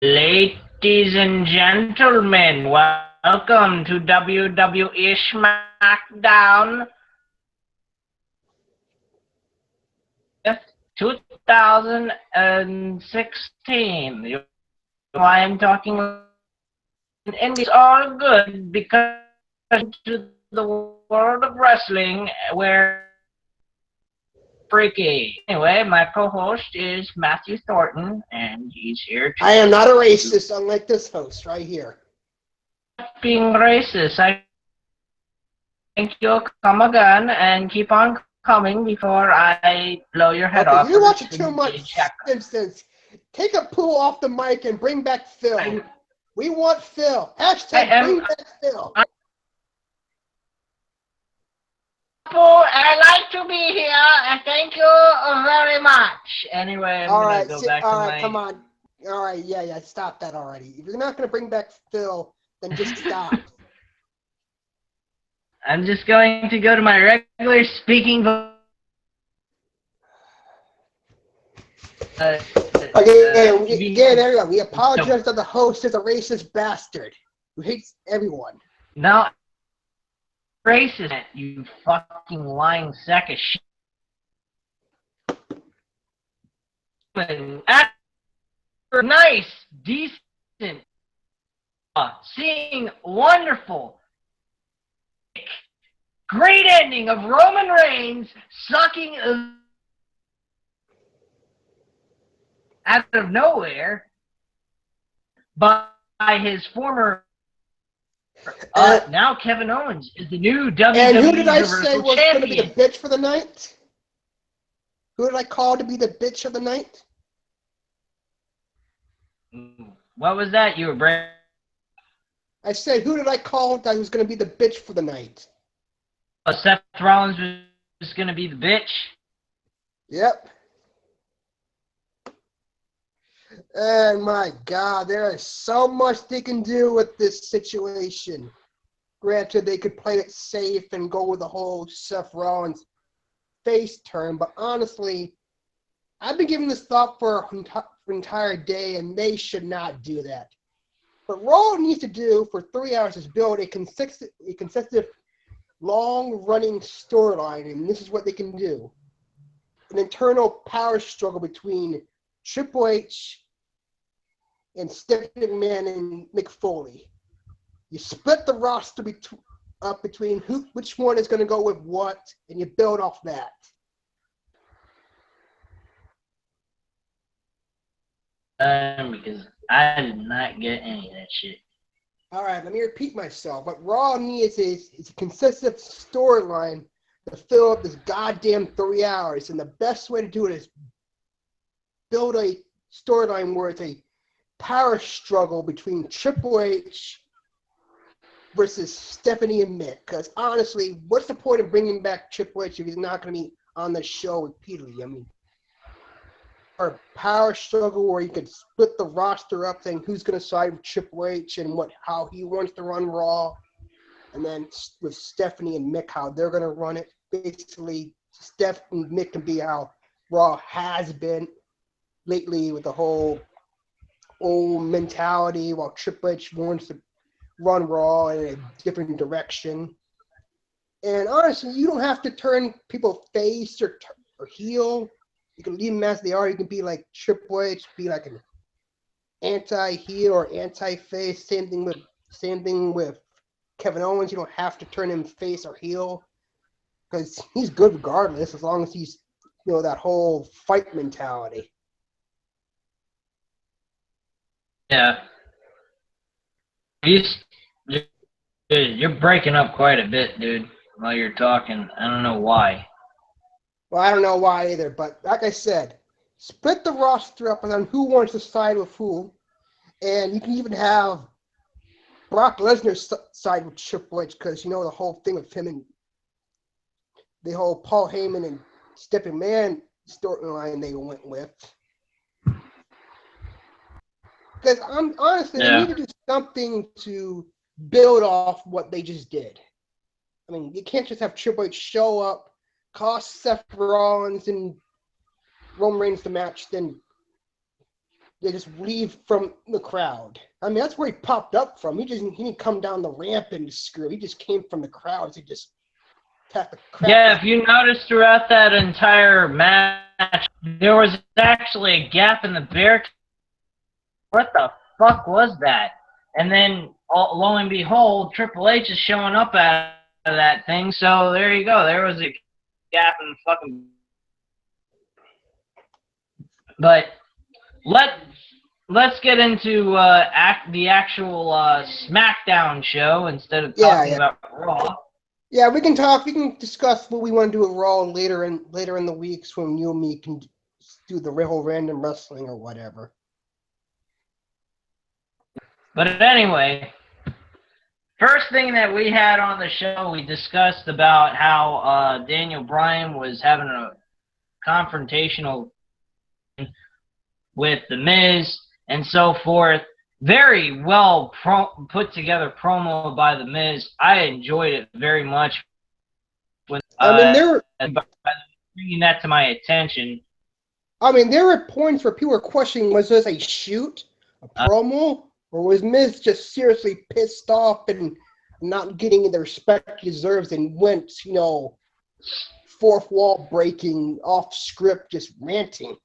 Ladies and gentlemen, welcome to WWE Smackdown 2016. Why I'm talking in these all good because to the world of wrestling where freaky. Anyway, my co-host is Matthew Thornton, and he's here I am not a racist, unlike this host right here. being racist. I think you'll come again and keep on coming before I blow your head Okay, off you're with a watching too much Simpsons. Take a poo off the mic and bring back Phil. We want Phil. Hashtag bring back Phil. I like to be here, and thank you very much. Anyway, I'm gonna go back to my... come on. All right, yeah, stop that already. If you're not gonna bring back Phil, then just stop. I'm just going to go to my regular speaking voice. Again, everyone, we apologize that the host is a racist bastard who hates everyone. No, racist, you fucking lying sack of shit. Nice, decent, seeing wonderful, great ending of Roman Reigns sucking out of nowhere by his former now Kevin Owens is the new WWE And who did I say Universal was going to be the Champion. bitch for the night? Who did I call to be the bitch of the night? What was that? You were breaking. I said, who did I call that was going to be the bitch for the night? Seth Rollins was going to be the bitch. Yep. And my God, there is so much they can do with this situation. Granted, they could play it safe and go with the whole Seth Rollins face turn, but honestly, I've been giving this thought for an entire day, and they should not do that. What Raw needs to do for 3 hours is build a consistent long-running storyline, and this is what they can do. An internal power struggle between Triple H and Stephanie McMahon and Mick Foley. You split the roster up between which one is going to go with what, and you build off that. Because I did not get any of that shit. All right, let me repeat myself. What Raw needs is a consistent storyline to fill up this goddamn 3 hours, and the best way to do it is build a storyline where it's a power struggle between Triple H versus Stephanie and Mick. Because honestly, what's the point of bringing back Triple H if he's not going to be on the show repeatedly? I mean, or power struggle where you could split the roster up, saying who's going to side with Triple H and how he wants to run Raw, and then with Stephanie and Mick how they're going to run it. Basically, Steph and Mick can be how Raw has been lately with the whole old mentality, while Triple H wants to run Raw in a different direction. And honestly, you don't have to turn people face or heel. You can leave them as they are. You can be like Triple H, be like an anti-heel or anti-face. Same thing with Kevin Owens. You don't have to turn him face or heel because he's good regardless, as long as he's that whole fight mentality. Yeah. You're breaking up quite a bit, dude, while you're talking. I don't know why. Well, I don't know why either, but like I said, split the roster up on who wants to side with who, and you can even have Brock Lesnar side with Triple H because the whole thing with him and the whole Paul Heyman and Stephanie McMahon storyline they went with. Because honestly, they need to do something to build off what they just did. I mean, you can't just have Triple H show up, cost Seth Rollins and Roman Reigns the match, then they just leave from the crowd. I mean, that's where he popped up from. He didn't come down the ramp and screw. He just came from the crowd. He just tapped the crap. Yeah, if you notice throughout that entire match, there was actually a gap in the barricade. What the fuck was that? And then, lo and behold, Triple H is showing up out of that thing. So there you go. There was a gap in the fucking. But let's get into the actual Smackdown show instead of talking about Raw. Yeah, we can talk. We can discuss what we want to do with Raw later in the weeks when you and me can do the whole random wrestling or whatever. But anyway, first thing that we had on the show, we discussed about how Daniel Bryan was having a confrontational with The Miz and so forth. Very well put together promo by The Miz. I enjoyed it very much. When, bringing that to my attention. I mean, there were points where people were questioning, was this a shoot, a promo, or was Miz just seriously pissed off and not getting the respect he deserves and went, fourth wall breaking, off script, just ranting?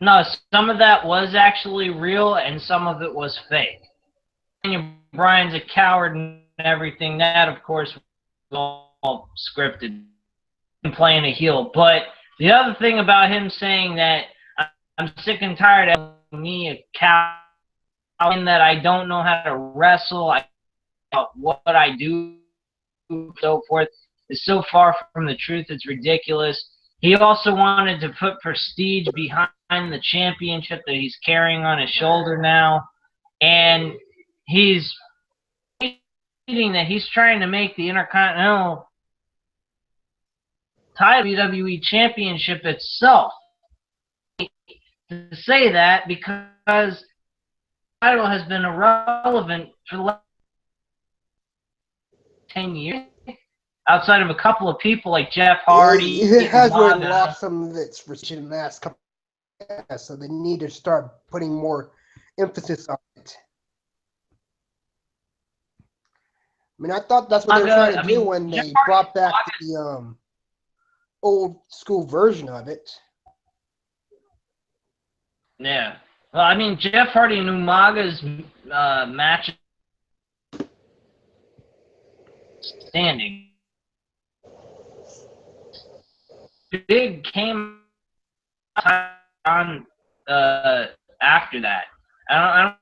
No, some of that was actually real, and some of it was fake. Daniel Bryan's a coward and everything. That, of course, was all scripted and playing a heel. But the other thing about him saying that I'm sick and tired of me a coward, and that I don't know how to wrestle, what I do, and so forth, is so far from the truth. It's ridiculous. He also wanted to put prestige behind the championship that he's carrying on his shoulder now, and he's stating that he's trying to make the Intercontinental title WWE Championship itself. To say that because the title has been irrelevant for the last 10 years. Outside of a couple of people like Jeff Hardy. It has really lost some of its prestige in the last couple of years, so they need to start putting more emphasis on it. I mean, I thought that's what they were trying to do when they brought back the old school version of it. Yeah. Well, I mean, Jeff Hardy and Umaga's match standing. Big came on after that. I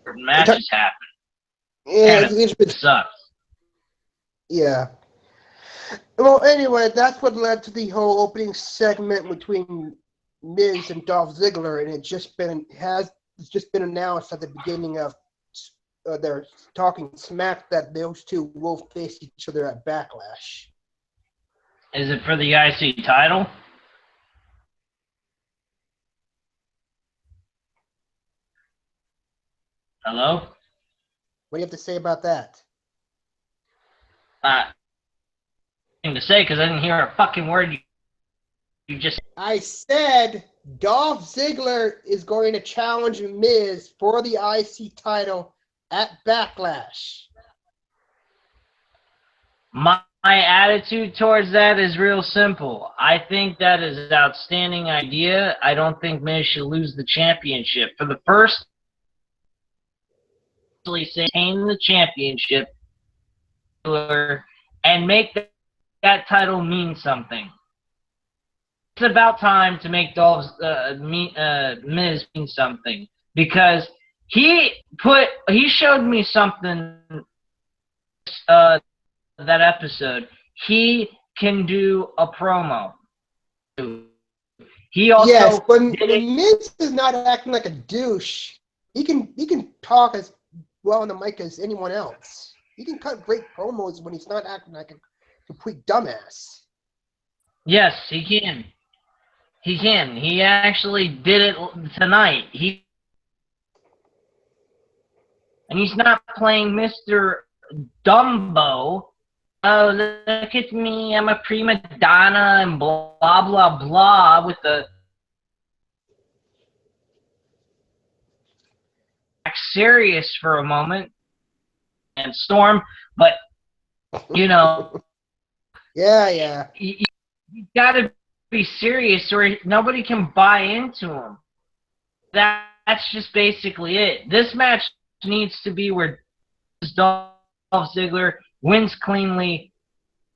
don't matches happen. Yeah, it sucks. Yeah. Well, anyway, that's what led to the whole opening segment between Miz and Dolph Ziggler, and it's just been announced at the beginning of their talking smack that those two will face each other at Backlash. Is it for the IC title? Hello? What do you have to say about that? Nothing to say because I didn't hear a fucking word you just. I said Dolph Ziggler is going to challenge Miz for the IC title at Backlash. My attitude towards that is real simple. I think that is an outstanding idea. I don't think Miz should lose the championship. For the first, retain the championship and make that title mean something. It's about time to make Miz mean something, because he showed me something that episode. He can do a promo. He also, yes, when Miz is not acting like a douche, he can talk as well on the mic as anyone else. He can cut great promos when he's not acting like a complete dumbass. Yes, he can. He can. He actually did it tonight. And he's not playing Mr. Dumbo. oh, look at me, I'm a prima donna and blah, blah, blah, with the serious for a moment and storm, but, you know, Yeah. you gotta be serious or nobody can buy into him. That's just basically it. This match needs to be where Dolph Ziggler wins cleanly,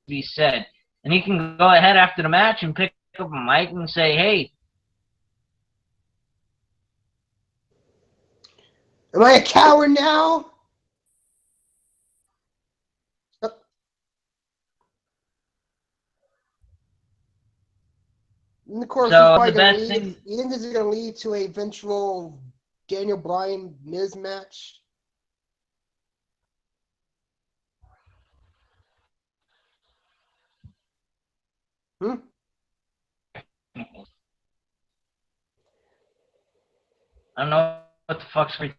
be said. And he can go ahead after the match and pick up a mic and say, hey, am I a coward now? And of course, he's so probably the going to best lead. thing, You think this is going to lead to a eventual Daniel Bryan Miz match? Hmm? I don't know what the fuck's we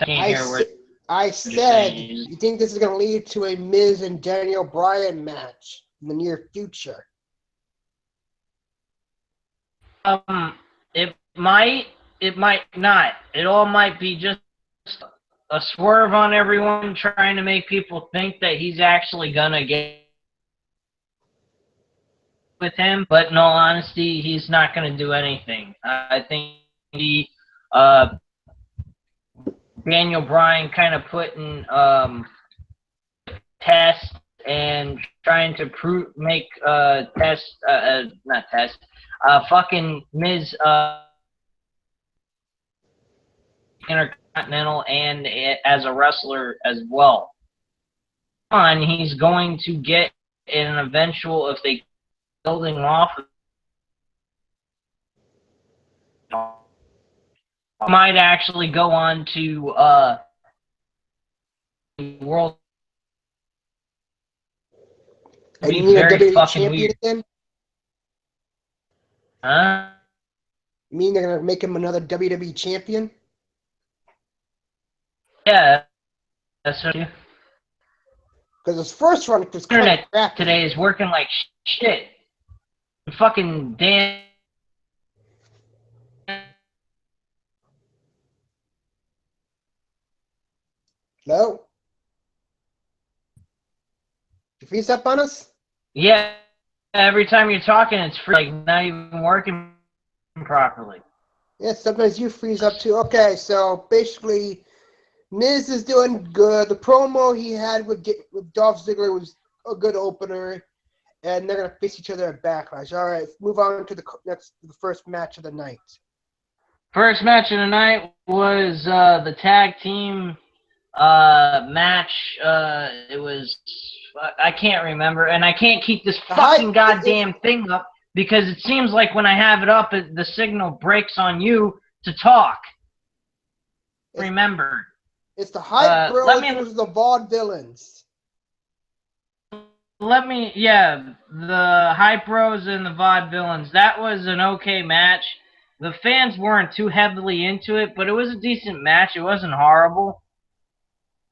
talking here. I said, you think this is going to lead to a Miz and Daniel Bryan match in the near future? It might not. It all might be just a swerve on everyone, trying to make people think that he's actually gonna get with him. But in all honesty, he's not gonna do anything. I think he, Daniel Bryan, kind of putting test and trying to make not test, fucking Miz Intercontinental and as a wrestler as well. He's going to get an eventual, if they building off, might actually go on to world. And Be you mean a very WWE fucking champion weird. again? Huh? You mean they're going to make him another WWE champion? Yeah, that's what you. Because his first run was kind of Internet crappy. today is working like shit. Fucking damn. No? You freeze up on us? Yeah, every time you're talking, it's like not even working properly. Yeah, sometimes you freeze up too. Okay, so basically, Miz is doing good. The promo he had with Dolph Ziggler was a good opener, and they're gonna face each other at Backlash. All right, move on to the first match of the night. First match of the night was the tag team match. It was, I can't remember, and I can't keep this fucking goddamn thing up because it seems like when I have it up, the signal breaks on you to talk. Remember. It's the Hype Bros versus the Vaudevillains. Yeah, the Hype Bros and the Vaudevillains. That was an okay match. The fans weren't too heavily into it, but it was a decent match. It wasn't horrible.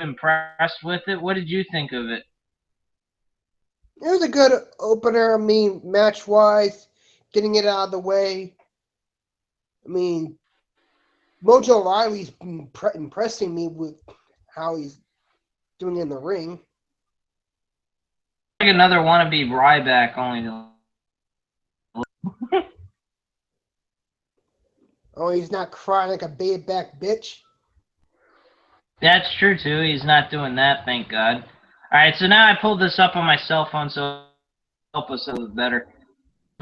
Impressed with it. What did you think of it? It was a good opener. I mean, match-wise, getting it out of the way. I mean, Mojo Riley's impressing me with how he's doing in the ring. Like another wannabe Ryback, only. Oh, he's not crying like a baby-back bitch. That's true too. He's not doing that, thank God. All right, so now I pulled this up on my cell phone, so help us a little better.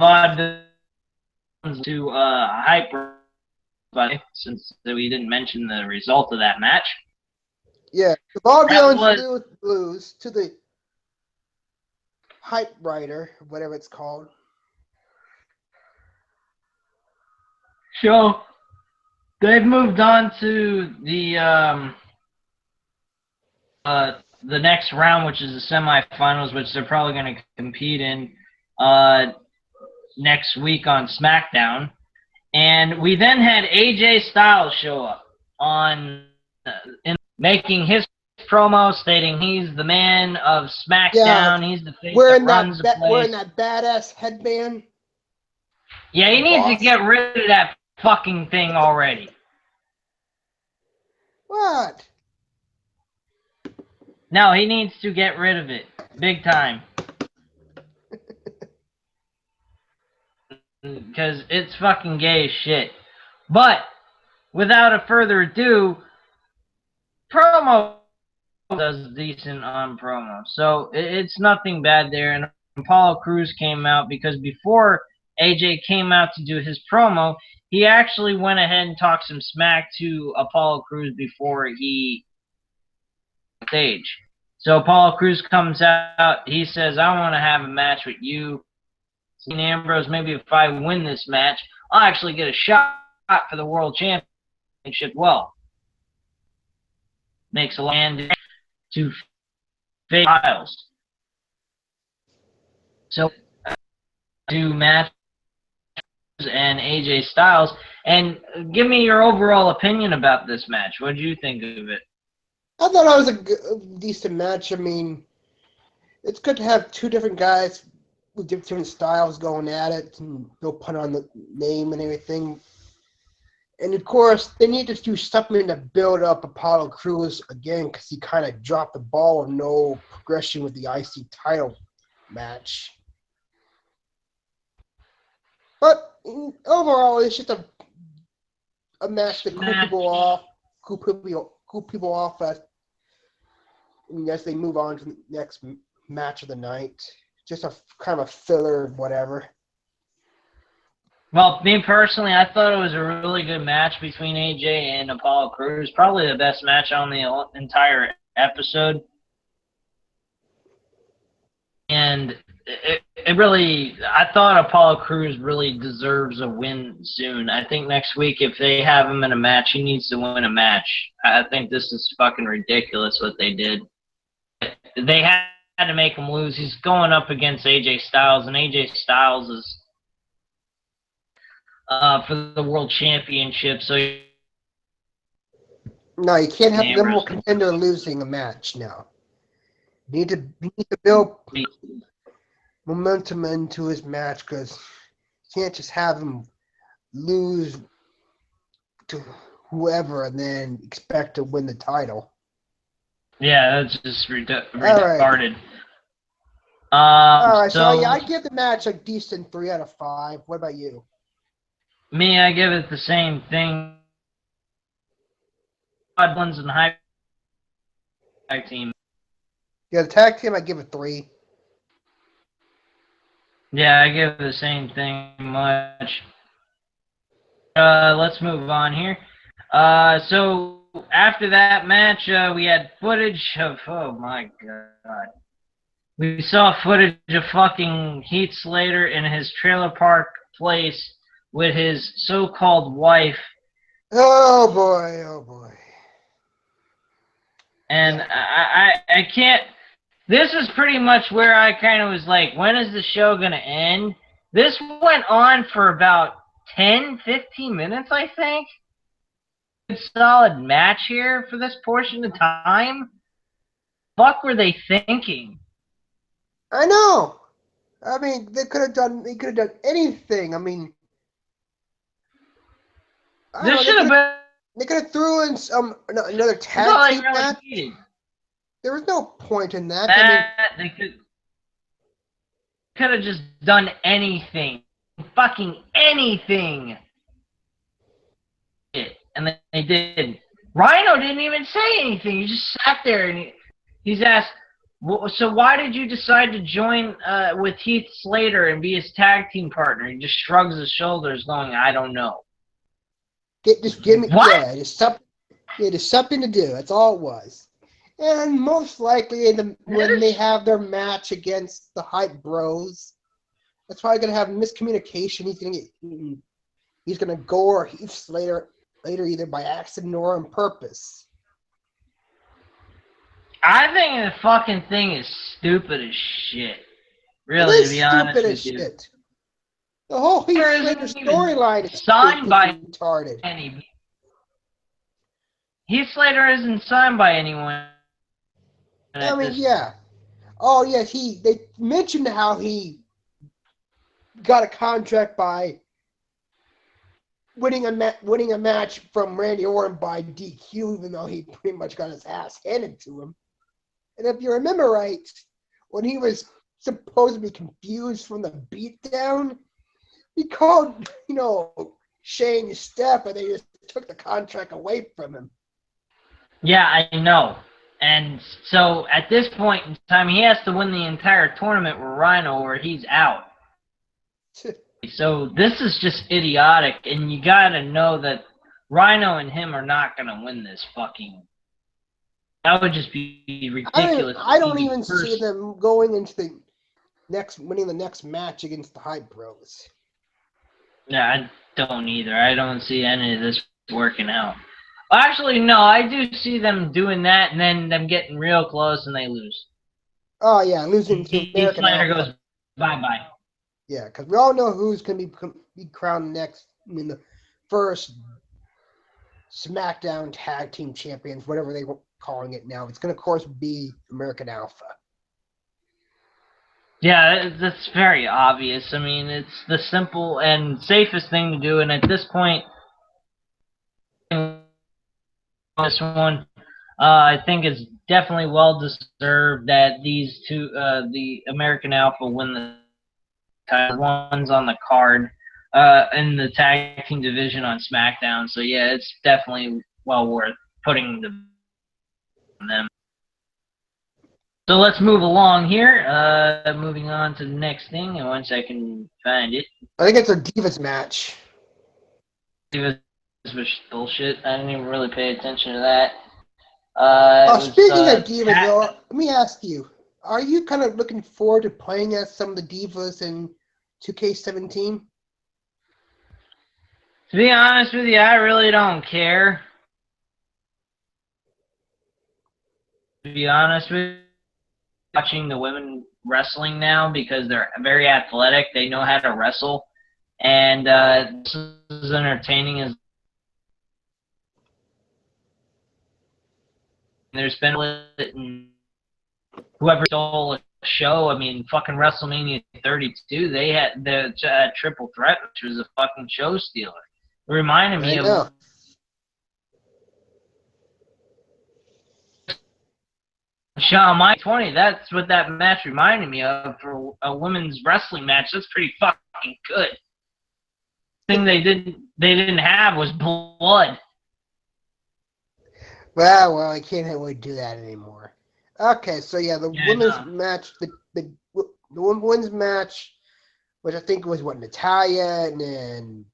Vaudevillains to Hyper, since we didn't mention the result of that match. Yeah, the Vaudevillains lose to the Hype Rider, whatever it's called. So they've moved on to the next round, which is the semifinals, which they're probably going to compete in next week on Smackdown. And we then had AJ Styles show up on making his promo stating he's the man of Yeah, Smackdown. He's the face wearing that runs the wearing place. that badass headband. Yeah, he The needs to boss. get rid of that fucking thing already. What? No, he needs to get rid of it. Big time. Because it's fucking gay as shit. But, without a further ado, promo does decent on promo. So, it's nothing bad there. And Apollo Crews came out because before AJ came out to do his promo, he actually went ahead and talked some smack to Apollo Crews before he stage. So Apollo Crews comes out. He says, I want to have a match with you, Dean Ambrose. Maybe if I win this match, I'll actually get a shot for the World Championship. Well, makes a land to Styles. So do matches and AJ Styles. And give me your overall opinion about this match. What did you think of it? I thought it was a decent match. I mean, it's good to have two different guys with different styles going at it, and they'll put on the name and everything. And of course, they need to do something to build up Apollo Crews again, because he kind of dropped the ball of no progression with the IC title match. But overall, it's just a match that cool people off as they move on to the next match of the night. Just a kind of a filler, whatever. Well, me personally, I thought it was a really good match between AJ and Apollo Crews. Probably the best match on the entire episode. And it really, I thought Apollo Crews really deserves a win soon. I think next week, if they have him in a match, he needs to win a match. I think this is fucking ridiculous what they did. They had to make him lose. He's going up against AJ Styles, and AJ Styles is for the World Championship. So No, you can't have the number one contender losing a match now. You need to build momentum into his match, because you can't just have him lose to whoever and then expect to win the title. Yeah, that's just retarded. All right, so yeah, I give the match a decent 3 out of 5. What about you? Me, I give it the same thing. Odd ones and high tag team. Yeah, the tag team, I give it 3. Yeah, I give it the same thing much. Let's move on here. So after that match, we had footage of, oh my god. We saw footage of fucking Heath Slater in his trailer park place with his so-called wife. Oh boy, oh boy. And yeah. I can't, this is pretty much where I kind of was like, when is the show going to end? This went on for about 10, 15 minutes, I think. Good solid match here for this portion of time. Fuck were they thinking? I know. I mean, they could have done anything. I mean, This should have been. They could have threw in another tag team match. There was no point in that. They could have just done anything, fucking anything. And they did. Rhino didn't even say anything. He just sat there and he's asked, so why did you decide to join with Heath Slater and be his tag team partner? He just shrugs his shoulders going, I don't know. Just give me, what? Yeah, just something to do. That's all it was. And most likely, when they have their match against the Hype Bros, that's probably gonna have miscommunication. He's gonna gore Heath Slater later, either by accident or on purpose. I think the fucking thing is stupid as shit. Really, to be honest with you. Shit. The whole Heath Slater storyline is signed by retarded. Heath Slater isn't signed by anyone I mean, yeah. Oh, yes, they mentioned how he got a contract by winning a match from Randy Orton by DQ, even though he pretty much got his ass handed to him. And if you remember right, when he was supposed to be confused from the beatdown, he called, Shane Steph, and they just took the contract away from him. Yeah, I know. And so at this point in time, he has to win the entire tournament with Rhino or he's out. So this is just idiotic, and you gotta know that Rhino and him are not gonna win this fucking. That would just be ridiculous. I don't even see them going into the winning the next match against the Hype Bros. Yeah, I don't either. I don't see any of this working out. Actually, no, I do see them doing that, and then them getting real close, and they lose. Oh yeah, losing to American Snyder Alpha. goes bye-bye. Yeah, because we all know who's going to be crowned next. I mean, the first Smackdown Tag Team Champions, whatever they were calling it now. It's going to, of course, be American Alpha. Yeah, that's very obvious. I mean, it's the simple and safest thing to do, and at this point, this one, I think it's definitely well deserved that these two, the American Alpha, win the ones on the card in the tag team division on SmackDown. So yeah, it's definitely well worth putting them. So let's move along here. Moving on to the next thing, and once I can find it. I think it's a Divas match. Divas was bullshit. I didn't even really pay attention to that. Speaking of Divas, though, let me ask you: are you kind of looking forward to playing as some of the Divas in 2K17? To be honest with you, I really don't care. To be honest with you, watching the women wrestling now because they're very athletic. They know how to wrestle, and this is entertaining as. There's been whoever stole a show. I mean, fucking WrestleMania 32, they had the triple threat, which was a fucking show stealer. It reminded me of Shawn Michaels 20. That's what that match reminded me of for a women's wrestling match. That's pretty fucking good. The thing they didn't have was blood. Well, I can't really do that anymore. Okay, so yeah, the women's match, the women's match, which I think was Natalia and then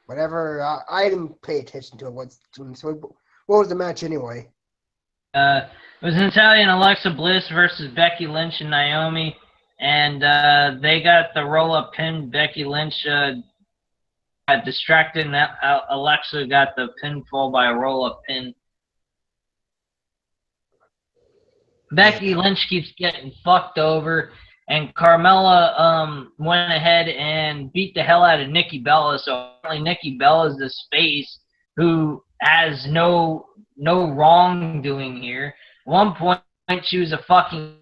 whatever. I didn't pay attention to it. So what was the match anyway? It was Natalia and Alexa Bliss versus Becky Lynch and Naomi, and they got the roll-up pin. Becky Lynch got distracted, and Alexa got the pinfall by a roll-up pin. Becky Lynch keeps getting fucked over, and Carmella went ahead and beat the hell out of Nikki Bella. So apparently Nikki Bella is this face who has no wrongdoing here. At one point she was a fucking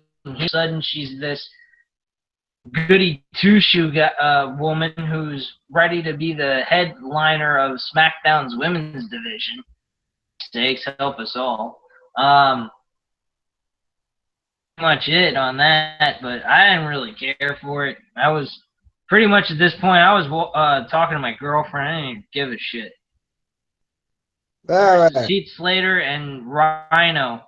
sudden she's this goody two-shoe woman who's ready to be the headliner of SmackDown's women's division. Sakes help us all. Much it on that, but I didn't really care for it. I was pretty much at this point. I was talking to my girlfriend. I didn't give a shit. All right. Heath Slater and Rhino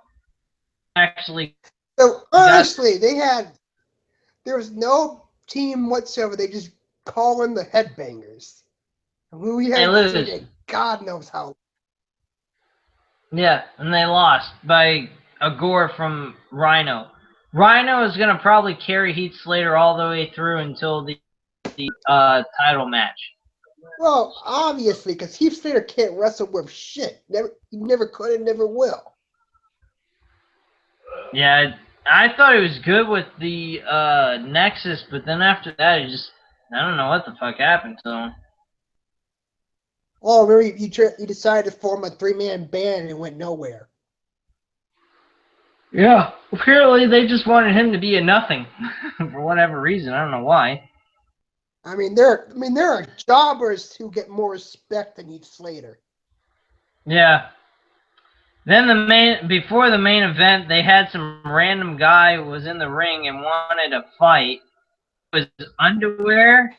actually. So honestly, there was no team whatsoever. They just call in the headbangers. We haven't seen it. God knows how. Yeah, and they lost by a gore from Rhino. Rhino is going to probably carry Heath Slater all the way through until the title match. Well, obviously, because Heath Slater can't wrestle with shit. He never could and never will. Yeah, I thought he was good with the Nexus, but then after that, I don't know what the fuck happened to him. Oh, really? He decided to form a 3-man band and it went nowhere. Yeah, apparently they just wanted him to be a nothing for whatever reason. I don't know why. There are jobbers who get more respect than Heath Slater. Yeah. Then before the main event, they had some random guy who was in the ring and wanted to fight. It was underwear.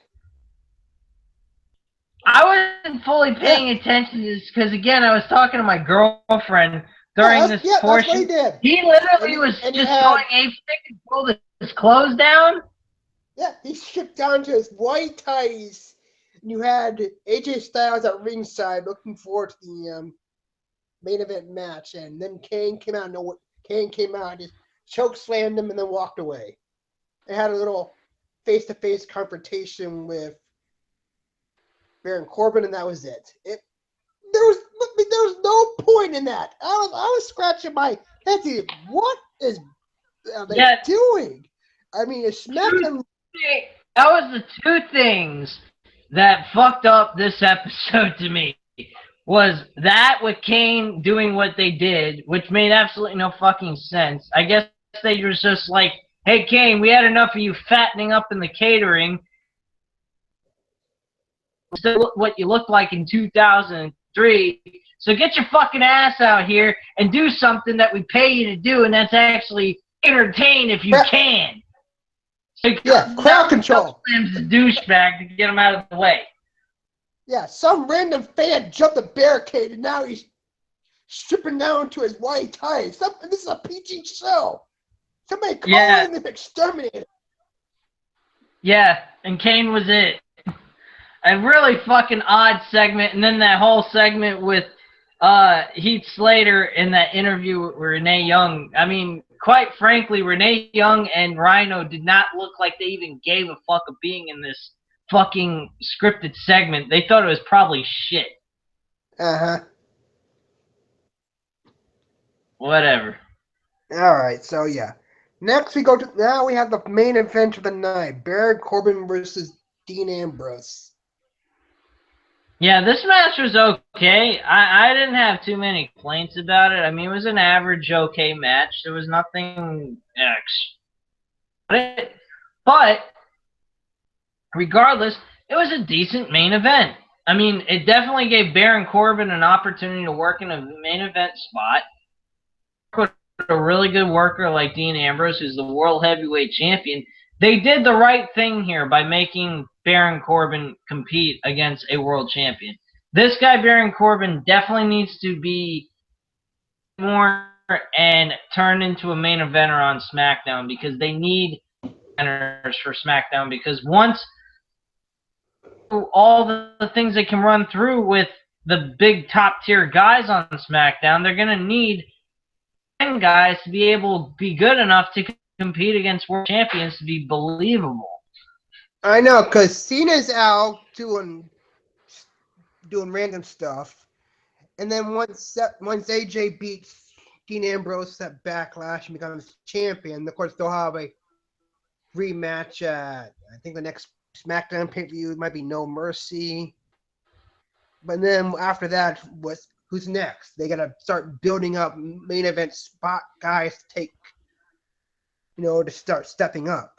I wasn't fully Yeah, paying attention to this because again, I was talking to my girlfriend during this that's what he portion. did. He literally was And he just had going ape sick and pulled his clothes down. he stripped down to his white ties. And you had AJ Styles at ringside looking forward to the main event match, and then Kane came out. Kane came out and just choke slammed him and then walked away. They had a little face-to-face confrontation with Baron Corbin, and that was it. There was no point in that. I was scratching my head. What are they doing? I mean, it's SmackDown. That was the two things that fucked up this episode to me. Was that with Kane doing what they did, which made absolutely no fucking sense. I guess they were just like, hey, Kane, we had enough of you fattening up in the catering. Still what you looked like in 2003. So get your fucking ass out here and do something that we pay you to do, and that's actually entertain if you can. So crowd control. Slams the douchebag to get him out of the way. Yeah, some random fan jumped the barricade, and now he's stripping down to his white ties. This is a PG show. Somebody call in the exterminator. Yeah, and Kane was it. A really fucking odd segment, and then that whole segment with Heath Slater in that interview with Renee Young. I mean, quite frankly, Renee Young and Rhino did not look like they even gave a fuck of being in this fucking scripted segment. They thought it was probably shit. Uh-huh. Whatever. Alright, so yeah. Next we have the main event of the night. Baron Corbin versus Dean Ambrose. Yeah, this match was okay. I didn't have too many complaints about it. I mean, it was an average okay match. There was nothing but regardless, it was a decent main event. I mean, it definitely gave Baron Corbin an opportunity to work in a main event spot. With a really good worker like Dean Ambrose, who's the World Heavyweight Champion, they did the right thing here by making Baron Corbin compete against a world champion. This guy, Baron Corbin, definitely needs to be more and turn into a main eventer on SmackDown because they need eventers for SmackDown because once all the things they can run through with the big top tier guys on SmackDown, they're going to need guys to be able to be good enough to compete against world champions to be believable. I know, because Cena's out doing random stuff, and then once AJ beats Dean Ambrose at Backlash and becomes champion, of course they'll have a rematch at I think the next SmackDown pay-per-view might be No Mercy. But then after that, who's next? They gotta start building up main event spot guys to take, to start stepping up.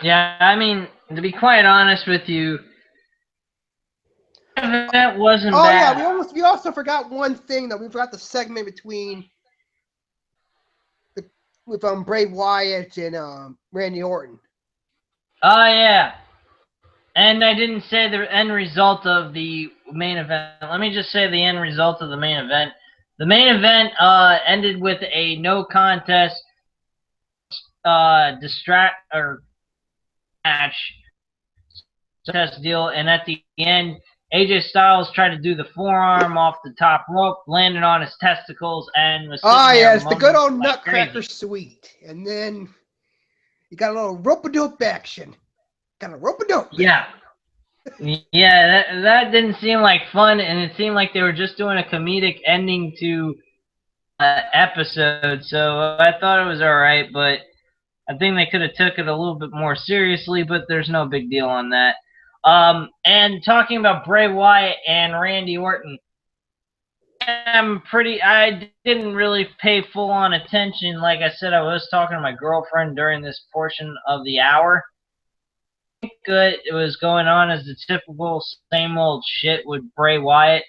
Yeah, I mean, to be quite honest with you, that wasn't bad. Yeah, we also forgot one thing that we forgot the segment with Bray Wyatt and Randy Orton. Oh yeah. And I didn't say the end result of the main event. Let me just say the end result of the main event. The main event ended with a no contest match test deal, and at the end, AJ Styles tried to do the forearm off the top rope, landed on his testicles, and was it's the good old Nutcracker suite. And then you got a little rope-a-dope action. Got a rope-a-dope. Yeah. Yeah, that didn't seem like fun, and it seemed like they were just doing a comedic ending to episode, so I thought it was alright, but I think they could have took it a little bit more seriously, but there's no big deal on that. And talking about Bray Wyatt and Randy Orton, I didn't really pay full on attention. Like I said, I was talking to my girlfriend during this portion of the hour. I think it was going on as the typical same old shit with Bray Wyatt.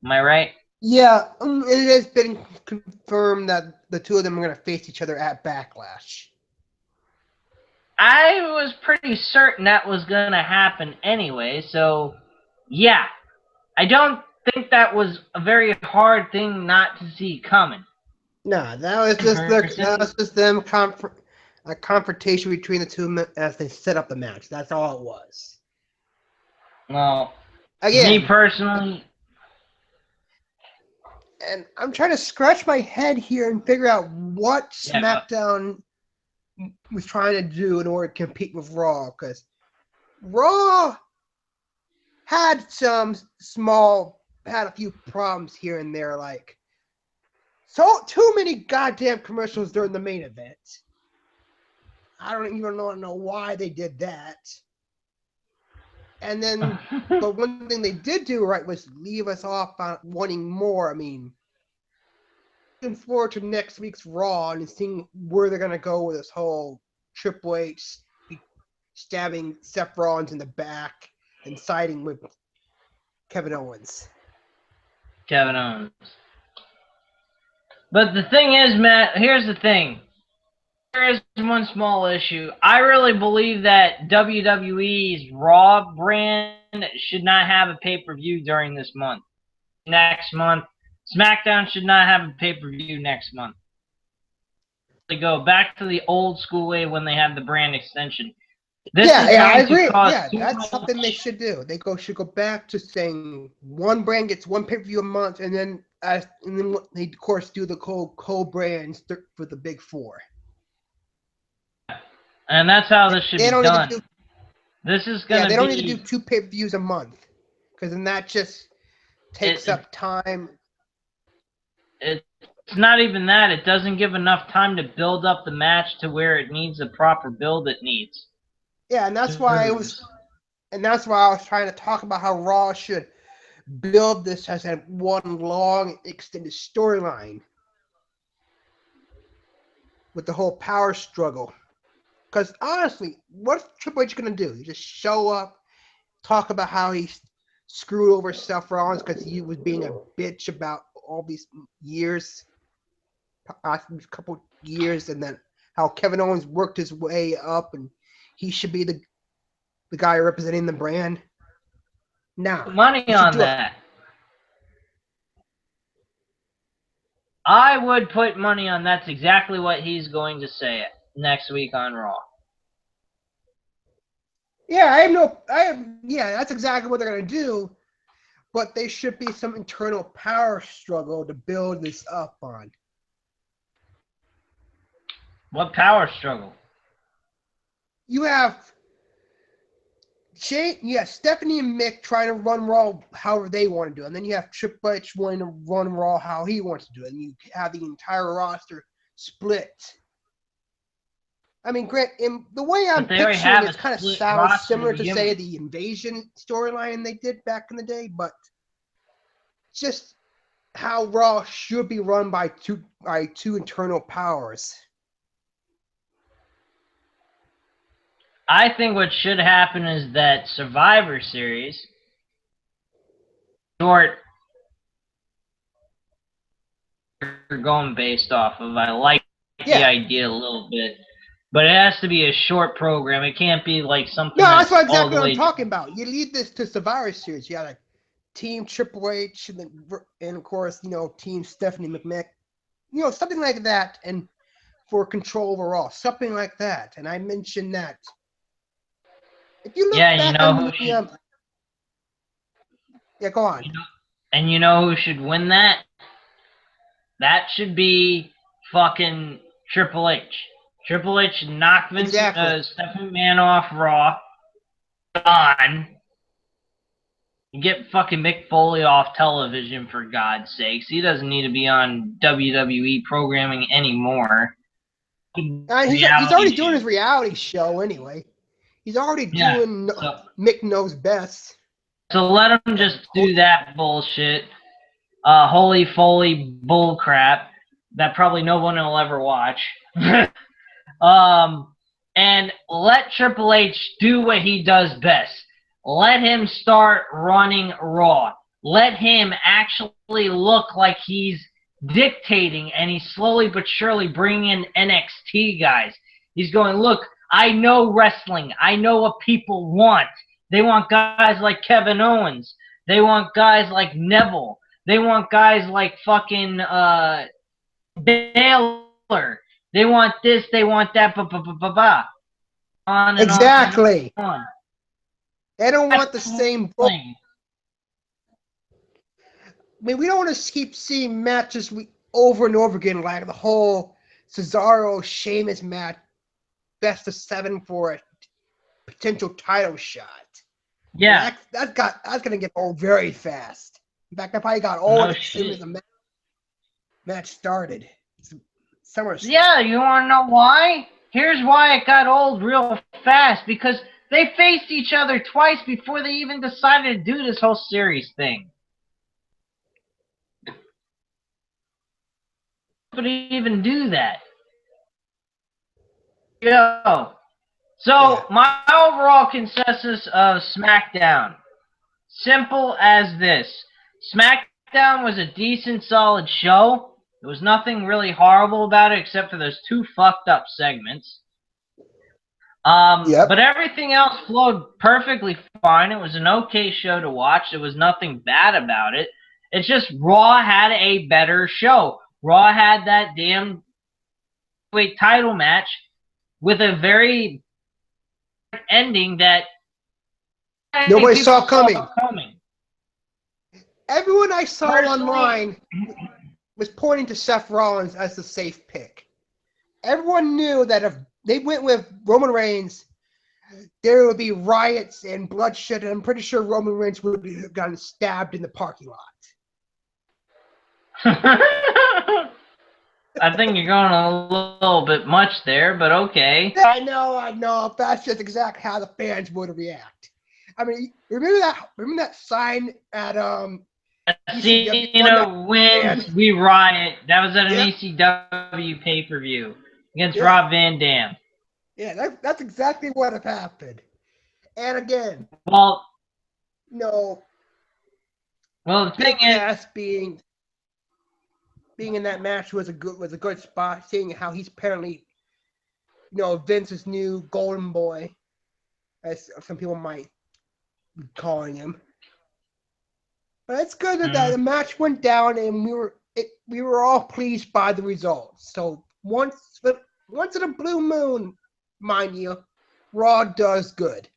Am I right? Yeah, it has been confirmed that the two of them are going to face each other at Backlash. I was pretty certain that was going to happen anyway, so yeah. I don't think that was a very hard thing not to see coming. No, that was just them a confrontation between the two as they set up the match. That's all it was. Well, again, me personally, and I'm trying to scratch my head here and figure out what Smackdown was trying to do in order to compete with Raw, because Raw had had a few problems here and there, like too many goddamn commercials during the main event. I don't even know why they did that. And then, but one thing they did do right was leave us off on wanting more. I mean, looking forward to next week's Raw and seeing where they're gonna go with this whole Triple H stabbing Seth Rollins in the back and siding with Kevin Owens. But the thing is, Matt, here's the thing. There is one small issue. I really believe that WWE's Raw brand should not have a pay-per-view during this month. Next month. SmackDown should not have a pay-per-view next month. They go back to the old school way when they have the brand extension. I agree. Yeah, that's something they should do. They should go back to saying one brand gets one pay-per-view a month, and then they of course do the co-brands for the big four. And that's how this should be done. This is going to be... they don't need to do 2 pay-per-views a month, because then that just takes up time. It's not even that. It doesn't give enough time to build up the match to where it needs the proper build it needs. Yeah, and that's why I was trying to talk about how Raw should build this as one long extended storyline with the whole power struggle. Because honestly, what's Triple H gonna do? You just show up, talk about how he screwed over Seth Rollins because he was being a bitch about all these years, a couple years, and then how Kevin Owens worked his way up and he should be the guy representing the brand. Now, money on that. I would put money on that's exactly what he's going to say next week on Raw. Yeah, that's exactly what they're going to do. But there should be some internal power struggle to build this up on. What power struggle? You have Stephanie and Mick trying to run Raw however they want to do it. And then you have Triple H wanting to run Raw how he wants to do it. And you have the entire roster split. I mean, Grant, the way I'm picturing it kind of sounds similar to, say, the Invasion storyline they did back in the day, but just how Raw should be run by two internal powers. I think what should happen is that Survivor Series short going based off of. I like the idea a little bit. But it has to be a short program. It can't be like something. No, that's exactly what I'm talking about. You lead this to Survivor Series. You got a Team Triple H and of course, Team Stephanie McMahon. Something like that, and for control overall. Something like that. And I mentioned that. If you look back go on. And you know who should win that? That should be fucking Triple H. Triple H knocked Stephanie McMahon off Raw. On. Get fucking Mick Foley off television, for God's sakes. He doesn't need to be on WWE programming anymore. He's already doing his reality show anyway. He's already doing Mick Knows Best. So let him just do that bullshit. holy foley bull crap that probably no one will ever watch. And let Triple H do what he does best. Let him start running Raw. Let him actually look like he's dictating, and he's slowly but surely bringing in NXT guys. He's going, look, I know wrestling. I know what people want. They want guys like Kevin Owens. They want guys like Neville. They want guys like fucking Baylor. They want this. They want that. On and Exactly. on and on. They don't want the same. I mean, we don't want to keep seeing matches over and over again, like the whole Cesaro Sheamus match, best of 7 for a potential title shot. Yeah, that's gonna get old very fast. In fact, that probably got old as soon as the match started. Yeah, you want to know why? Here's why it got old real fast. Because they faced each other twice before they even decided to do this whole series thing. Nobody even do that. So my overall consensus of Smackdown, simple as this. Smackdown was a decent, solid show. There was nothing really horrible about it except for those 2 fucked up segments. But everything else flowed perfectly fine. It was an okay show to watch. There was nothing bad about it. It's just Raw had a better show. Raw had that damn title match with a very ending that nobody saw coming. Everyone I saw online was pointing to Seth Rollins as the safe pick. Everyone knew that if they went with Roman Reigns, there would be riots and bloodshed, and I'm pretty sure Roman Reigns would have gotten stabbed in the parking lot. I think you're going a little bit much there, but okay. Yeah, I know. That's just exactly how the fans would react. I mean, remember that sign at Cena wins, we riot. That was at an ECW pay-per-view against Rob Van Dam. Yeah, that's exactly what had happened. And again, the thing is, being in that match was a good spot. Seeing how he's apparently, Vince's new golden boy, as some people might be calling him. But it's good that the match went down, and we were all pleased by the results. So once in a blue moon, mind you, Raw does good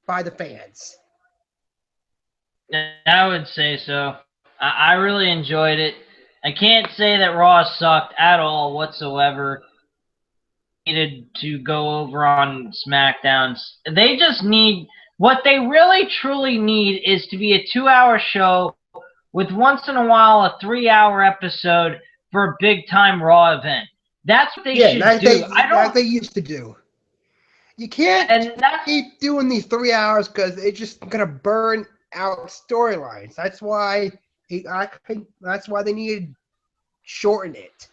by the fans. I would say so. I really enjoyed it. I can't say that Raw sucked at all whatsoever. Needed to go over on SmackDown. They just need, what they really truly need is to be a 2-hour show with once in a while a 3-hour episode for a big time Raw event. That's what they should do. Like they used to do. You can't keep doing these 3 hours because it's just gonna burn out storylines. That's why they need to shorten it.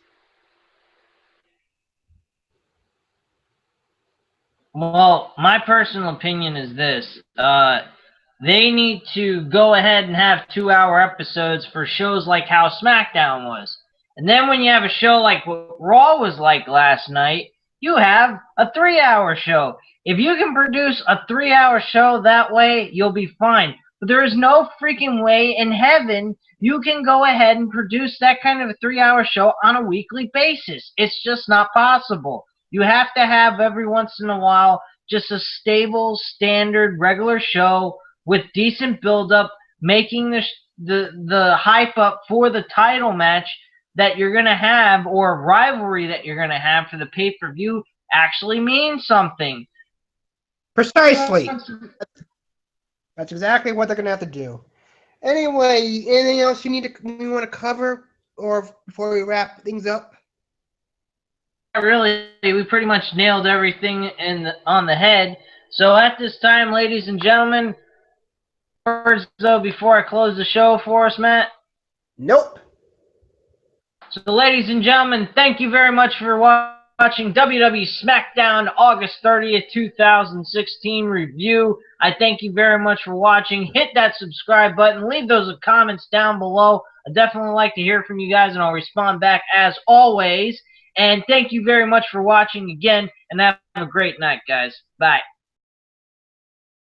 Well, my personal opinion is this. They need to go ahead and have 2-hour episodes for shows like how SmackDown was. And then when you have a show like what Raw was like last night, you have a 3-hour show. If you can produce a 3-hour show that way, you'll be fine. But there is no freaking way in heaven you can go ahead and produce that kind of a 3-hour show on a weekly basis. It's just not possible. You have to have every once in a while just a stable, standard, regular show with decent build-up, making the hype up for the title match that you're going to have, or rivalry that you're going to have for the pay-per-view, actually mean something. Precisely. That's exactly what they're going to have to do. Anyway, anything else you want to cover, or before we wrap things up? Really, we pretty much nailed everything on the head. So at this time, ladies and gentlemen, words though before I close the show for us, Matt? Nope. So, ladies and gentlemen, thank you very much for watching WWE Smackdown August 30th, 2016 review. I thank you very much for watching. Hit that subscribe button. Leave those comments down below. I definitely like to hear from you guys, and I'll respond back as always. And thank you very much for watching again, and have a great night, guys. Bye.